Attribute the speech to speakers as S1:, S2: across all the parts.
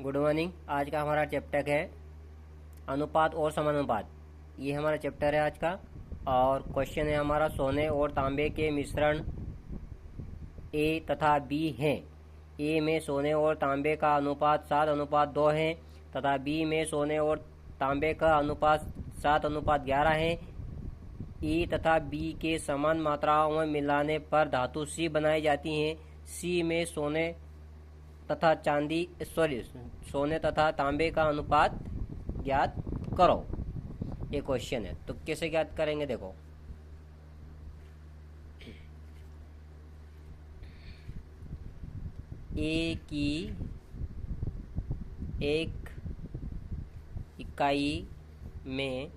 S1: Good morning. आज का हमारा चैप्टर है अनुपात और समानुपात। ये हमारा चैप्टर है आज का। और क्वेश्चन है हमारा, सोने और तांबे के मिश्रण ए तथा बी हैं। ए में सोने और तांबे का अनुपात 7:2 है तथा बी में सोने और तांबे का अनुपात 7:11 है। ए तथा बी के समान मात्राओं में मिलाने पर धातु सी बनाई जाती है। सी में सोने तथा तांबे का अनुपात ज्ञात करो। ये क्वेश्चन है, तो कैसे ज्ञात करेंगे देखो। ए की एक इकाई में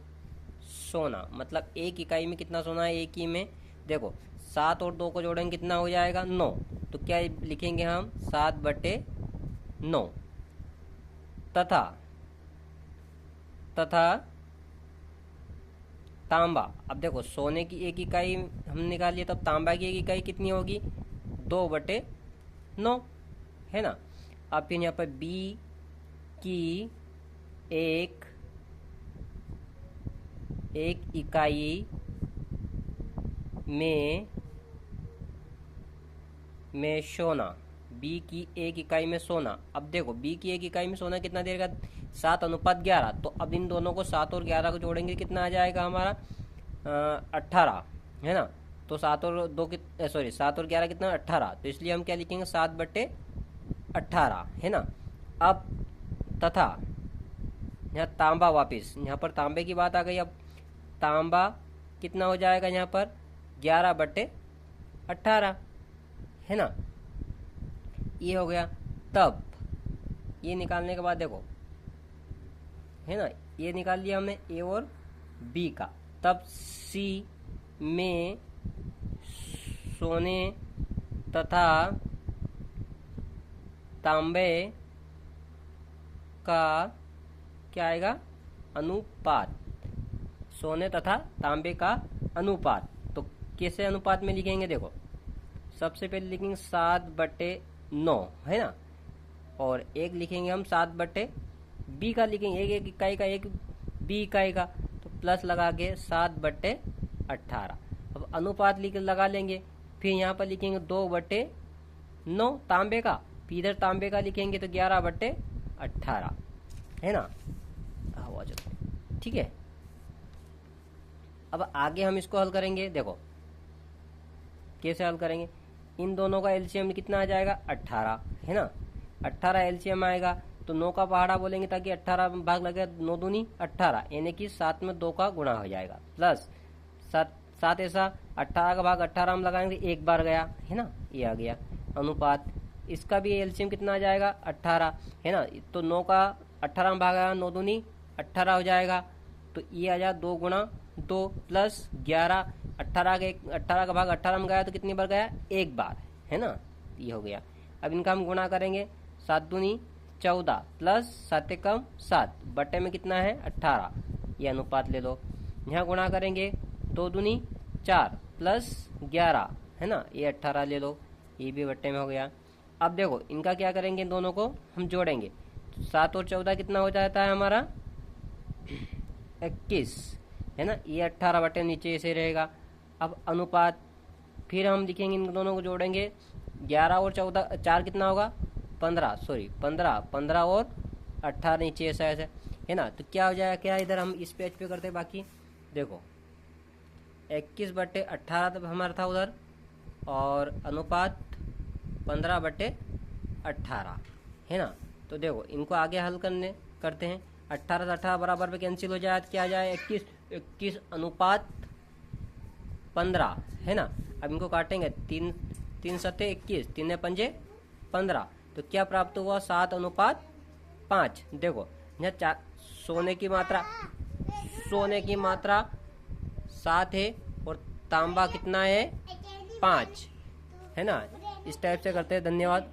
S1: सोना, मतलब एक इकाई में कितना सोना है। एक ही में देखो 7 और 2 को जोड़ेंगे कितना हो जाएगा 9। तो क्या लिखेंगे हम 7/9 तथा तांबा। अब देखो सोने की एक इकाई हम निकालिए, तब तांबा की एक इकाई कितनी होगी 2/9 है ना। अब फिर यहाँ पर बी की एक इकाई में सोना। बी की एक इकाई में सोना। अब देखो बी की एक इकाई में सोना कितना देगा 7:11। तो अब इन दोनों को 7 और 11 को जोड़ेंगे कितना आ जाएगा हमारा 18 है ना। तो 7 और 11 कितना 18। तो इसलिए हम क्या लिखेंगे 7/18 है ना। अब तथा यहाँ तांबा, वापिस यहाँ पर तांबे की बात आ गई। अब तांबा कितना हो जाएगा यहाँ पर 11/18 है ना। ये हो गया। तब ये निकालने के बाद देखो है ना, ये निकाल लिया हमने ए और बी का। तब सी में सोने तथा तांबे का क्या आएगा अनुपात। सोने तथा तांबे का अनुपात। तो कैसे अनुपात में लिखेंगे देखो, सबसे पहले लिखेंगे 7/9 है ना। और एक लिखेंगे हम 7/बी का लिखेंगे, एक इकाई का, एक बी इकाई का। तो प्लस लगा के 7/18। अब अनुपात लगा लेंगे। फिर यहाँ पर लिखेंगे 2/9 तांबे का। फिर इधर तांबे का लिखेंगे तो 11/18 है ना। ठीक है। अब आगे हम इसको हल करेंगे। देखो कैसे हल करेंगे। इन दोनों का एलसीएम कितना आ जाएगा 18 है ना। 18 एलसीएम आएगा तो 9 का पहाड़ा बोलेंगे ताकि 18 भाग लगे। 9 दूनी 18 यानी कि 7 में 2 का गुणा हो जाएगा। प्लस 7 ऐसा 18 का भाग 18 में लगाएंगे, एक बार गया है ना। ये आ गया अनुपात। इसका भी एलसीएम कितना आ जाएगा 18 है ना। तो 9 का 18 में भाग आया, 9 दूनी 18 हो जाएगा। तो ये आ जाए 2 गुणा 2 प्लस 11। 18 का भाग 18 में गया तो कितनी बार गया, एक बार है ना। ये हो गया। अब इनका हम गुणा करेंगे 7 दूनी 14 प्लस 7 कम 7 बटे में कितना है 18। ये अनुपात ले लो। यहाँ गुणा करेंगे 2 दूनी 4 प्लस 11 है ना। ये 18 ले लो, ये भी बटे में हो गया। अब देखो इनका क्या करेंगे, इन दोनों को हम जोड़ेंगे। 7 और 14 कितना हो जाता है हमारा 21 है ना। ये 18 बटे नीचे ऐसे रहेगा। अब अनुपात फिर हम लिखेंगे, इन दोनों को जोड़ेंगे। 11 और 14 4 कितना होगा 15 और 18 नीचे ऐसा ऐसे है ना। तो क्या हो जाएगा, क्या इधर हम इस पेज पे करते हैं। बाकी देखो 21/18 तब हमारा था उधर, और अनुपात 15/18 है ना। तो देखो इनको आगे हल करते हैं। 18 से 18 बराबर पे कैंसिल हो जाए तो क्या आ जाए 21 अनुपात 15 है ना। अब इनको काटेंगे 3 7 21, 3 पंजे 15। तो क्या प्राप्त हुआ 7:5। देखो यहाँ सोने की मात्रा 7 है और तांबा कितना है 5 है ना। इस टाइप से करते हैं। धन्यवाद।